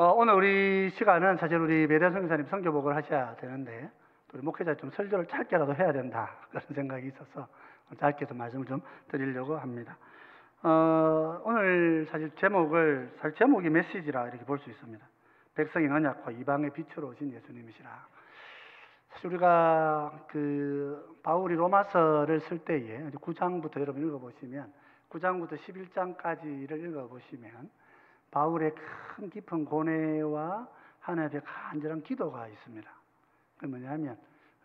오늘 우리 시간은 사실 우리 매대 선교사님 선교복을 하셔야 되는데 우리 목회자 좀 설교를 짧게라도 해야 된다 그런 생각이 있어서 짧게 좀 말씀을 좀 드리려고 합니다. 오늘 사실 제목이 메시지라 이렇게 볼 수 있습니다. 백성의 언약과 이방의 빛으로 오신 예수님이시라. 사실 우리가 바울이 로마서를 쓸 때에 9장부터 여러분 읽어보시면 9장부터 11장까지를 읽어보시면 바울의 큰 깊은 고뇌와 하나님의 간절한 기도가 있습니다. 그게 뭐냐면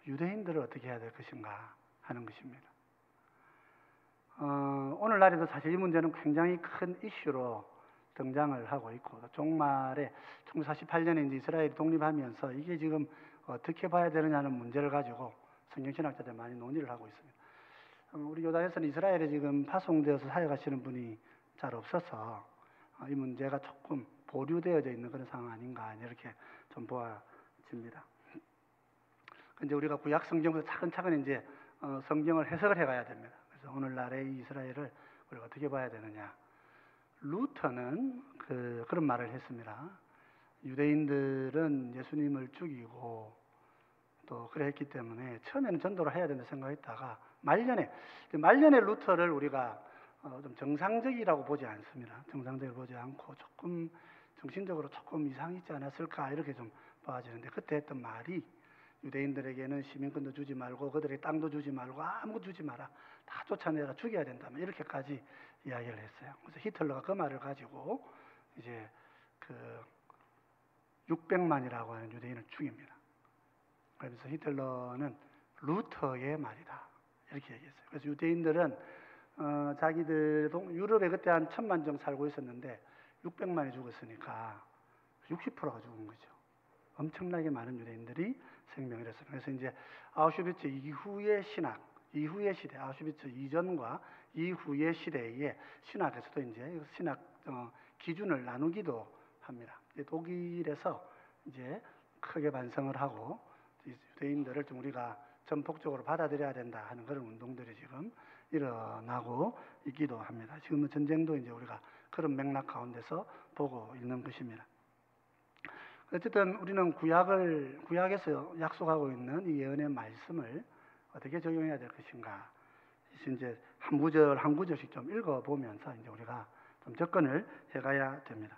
유대인들을 어떻게 해야 될 것인가 하는 것입니다. 오늘날에도 사실 이 문제는 굉장히 큰 이슈로 등장을 하고 있고 종말에 1948년에 이제 이스라엘이 독립하면서 이게 지금 어떻게 봐야 되느냐는 문제를 가지고 성경신학자들 많이 논의를 하고 있습니다. 우리 요단에서는 이스라엘에 지금 파송되어서 사역하시는 분이 잘 없어서 이 문제가 조금 보류되어져 있는 그런 상황 아닌가 이렇게 좀 보아집니다. 이제 우리가 구약 성경부터 차근차근 이제 성경을 해석을 해가야 됩니다. 그래서 오늘날의 이스라엘을 우리가 어떻게 봐야 되느냐? 루터는 그런 말을 했습니다. 유대인들은 예수님을 죽이고 또 그래 했기 때문에 처음에는 전도를 해야 된다 생각했다가 말년에 루터를 우리가 좀 정상적이라고 보지 않습니다. 정상적으로 보지 않고 조금 정신적으로 조금 이상이 있지 않았을까 이렇게 좀 봐지는데 그때 했던 말이 유대인들에게는 시민권도 주지 말고 그들의 땅도 주지 말고 아무것도 주지 마라. 다 쫓아내라. 죽여야 된다. 이렇게까지 이야기를 했어요. 그래서 히틀러가 그 말을 가지고 이제 600만이라고 하는 유대인을 죽입니다. 그래서 히틀러는 루터의 말이다. 이렇게 얘기했어요. 그래서 유대인들은 자기들도 유럽에 그때 한 1000만 정도 살고 있었는데 600만이 죽었으니까 60%가 죽은 거죠. 엄청나게 많은 유대인들이 생명을 했어요. 그래서 이제 아우슈비츠 이후의 시대, 아우슈비츠 이전과 이후의 시대에 신학에서도 이제 신학 기준을 나누기도 합니다. 독일에서 이제 크게 반성을 하고 유대인들을 좀 우리가 전폭적으로 받아들여야 된다 하는 그런 운동들이 지금 일어나고 있기도 합니다. 지금은 전쟁도 이제 우리가 그런 맥락 가운데서 보고 있는 것입니다. 어쨌든 우리는 구약에서 약속하고 있는 이 예언의 말씀을 어떻게 적용해야 될 것인가. 이제 한 구절 한 구절씩 좀 읽어보면서 이제 우리가 좀 접근을 해가야 됩니다.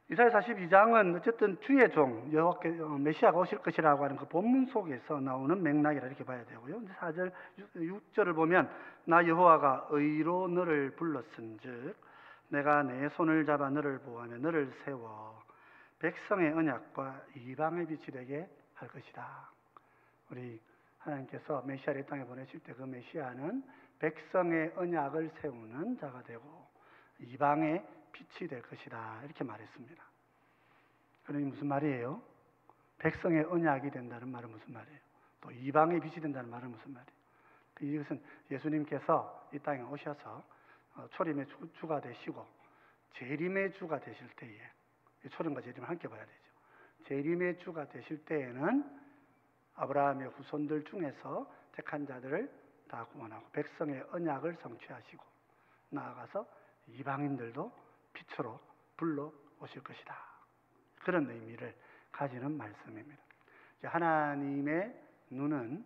이사야 42장은 어쨌든 주의 종 여호와께 메시아가 오실 것이라고 하는 그 본문 속에서 나오는 맥락이라 이렇게 봐야 되고요. 4절 6절을 보면 나 여호와가 의로 너를 불렀은즉 내가 내 손을 잡아 너를 보호하며 너를 세워 백성의 언약과 이방의 빛이 되게 할 것이다. 우리 하나님께서 메시아를 이 땅에 보내실 때 그 메시아는 백성의 언약을 세우는 자가 되고 이방의 빛이 될 것이다. 이렇게 말했습니다. 그러니 무슨 말이에요? 백성의 언약이 된다는 말은 무슨 말이에요? 또 이방의 빛이 된다는 말은 무슨 말이에요? 이것은 예수님께서 이 땅에 오셔서 초림의 주가 되시고 재림의 주가 되실 때에 초림과 재림을 함께 봐야 되죠. 재림의 주가 되실 때에는 아브라함의 후손들 중에서 택한 자들을 다 구원하고 백성의 언약을 성취하시고 나아가서 이방인들도 빛으로 불러 오실 것이다. 그런 의미를 가지는 말씀입니다. 하나님의 눈은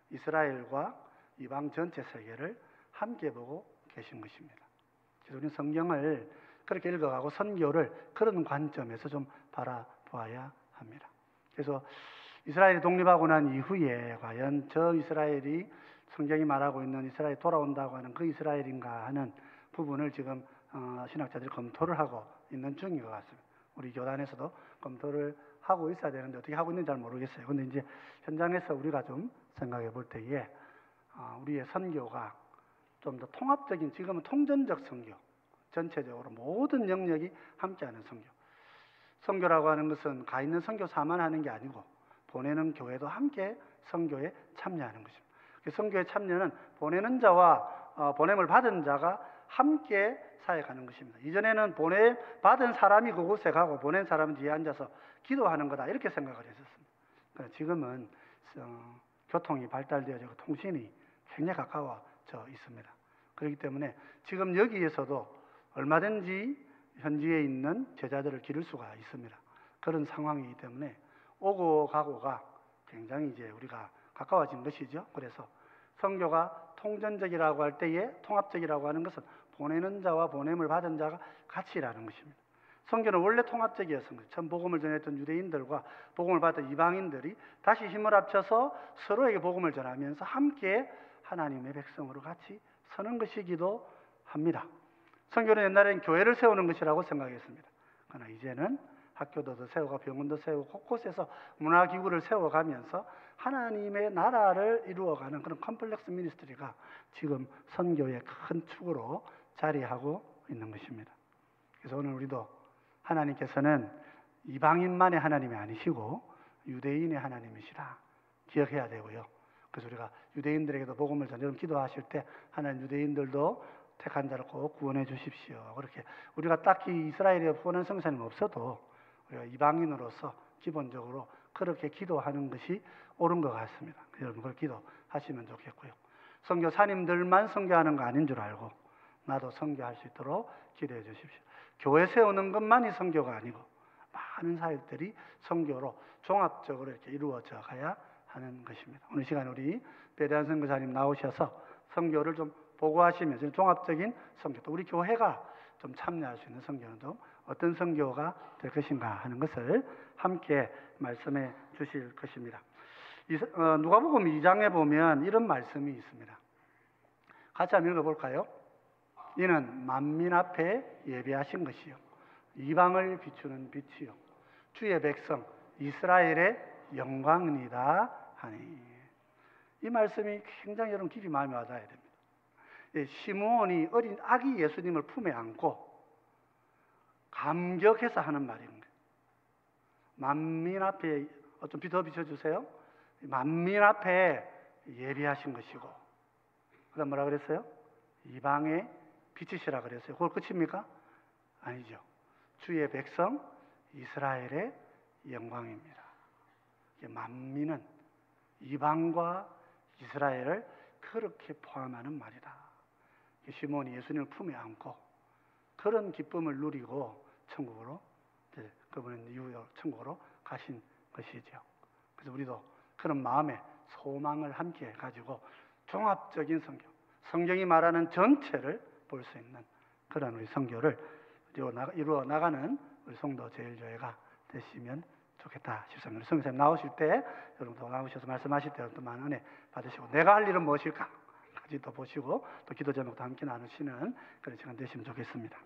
이스라엘과 이방 전체 세계를 함께 보고 계신 것입니다. 그래서 우리는 성경을 그렇게 읽어가고 선교를 그런 관점에서 좀 바라보아야 합니다. 그래서 이스라엘이 독립하고 난 이후에 과연 저 이스라엘이 성경이 말하고 있는 이스라엘이 돌아온다고 하는 그 이스라엘인가 하는 부분을 지금 신학자들이 검토를 하고 있는 중인 것 같습니다. 우리 교단에서도 검토를 하고 있어야 되는데 어떻게 하고 있는지 잘 모르겠어요. 근데 이제 현장에서 우리가 좀 생각해 볼 때에 우리의 선교가 좀 더 통합적인, 지금은 통전적 선교, 전체적으로 모든 영역이 함께하는 선교. 선교라고 하는 것은 가 있는 선교사만 하는 게 아니고 보내는 교회도 함께 선교에 참여하는 것입니다. 선교에 참여는 보내는 자와 보냄을 받은 자가 함께 사역하는 것입니다. 이전에는 받은 사람이 그곳에 가고 보낸 사람은 뒤에 앉아서 기도하는 거다 이렇게 생각을 했었습니다. 그러니까 지금은 교통이 발달되어지고 통신이 굉장히 가까워져 있습니다. 그렇기 때문에 지금 여기에서도 얼마든지 현지에 있는 제자들을 기를 수가 있습니다. 그런 상황이기 때문에 오고 가고가 굉장히 이제 우리가 가까워진 것이죠. 그래서 선교가 통전적이라고 할 때에 통합적이라고 하는 것은 보내는 자와 보냄을 받은 자가 같이 일하는 것입니다. 선교는 원래 통합적이었습니다. 처음 복음을 전했던 유대인들과 복음을 받은 이방인들이 다시 힘을 합쳐서 서로에게 복음을 전하면서 함께 하나님의 백성으로 같이 서는 것이기도 합니다. 선교는 옛날에는 교회를 세우는 것이라고 생각했습니다. 그러나 이제는 학교도 세우고 병원도 세우고 곳곳에서 문화기구를 세워가면서 하나님의 나라를 이루어가는 그런 컴플렉스 미니스트리가 지금 선교의 큰 축으로 자리하고 있는 것입니다. 그래서 오늘 우리도 하나님께서는 이방인만의 하나님이 아니시고 유대인의 하나님이시라 기억해야 되고요. 그래서 우리가 유대인들에게도 복음을 전하려고 기도하실 때 하나님 유대인들도 택한 자를 꼭 구원해 주십시오. 그렇게 우리가 딱히 이스라엘에 구원한 성사님 없어도 우리가 이방인으로서 기본적으로 그렇게 기도하는 것이 옳은 것 같습니다. 여러분 그걸 기도하시면 좋겠고요. 선교사님들만 선교하는 거 아닌 줄 알고 나도 선교할 수 있도록 기도해 주십시오. 교회 세우는 것만이 선교가 아니고 많은 사역들이 선교로 종합적으로 이렇게 이루어져 가야 하는 것입니다. 오늘 시간에 우리 배대한 선교사님 나오셔서 선교를 좀 보고하시면서 종합적인 선교, 또 우리 교회가 좀 참여할 수 있는 선교는 좀 어떤 선교가 될 것인가 하는 것을 함께 말씀해 주실 것입니다. 누가복음 2장에 보면 이런 말씀이 있습니다. 같이 한번 읽어볼까요? 이는 만민 앞에 예비하신 것이요 이방을 비추는 빛이요 주의 백성 이스라엘의 영광이다 하니. 이 말씀이 굉장히 여러분 깊이 마음에 와닿아야 됩니다. 시므온이 어린 아기 예수님을 품에 안고 감격해서 하는 말입니다. 만민 앞에 좀 더 비춰주세요. 만민 앞에 예비하신 것이고 그다음 뭐라 그랬어요? 이방의 빛이시라 그랬어요. 그걸 끝입니까? 아니죠. 주의 백성 이스라엘의 영광입니다. 만민은 이방과 이스라엘을 그렇게 포함하는 말이다. 시몬이 예수님을 품에 안고 그런 기쁨을 누리고 천국으로 그분은 이후로 천국으로 가신 것이죠. 그래서 우리도 그런 마음의 소망을 함께 가지고 종합적인 선교, 성경이 말하는 전체를 볼 수 있는 그런 우리 선교를 이루어 나가는 우리 성도 제일교회가 되시면 좋겠다 싶습니다. 우리 선교사님 나오실 때 여러분도 나오셔서 말씀하실 때 또 많은 은혜 받으시고 내가 할 일은 무엇일까? 까지 또 보시고 또 기도 제목도 함께 나누시는 그런 시간 되시면 좋겠습니다.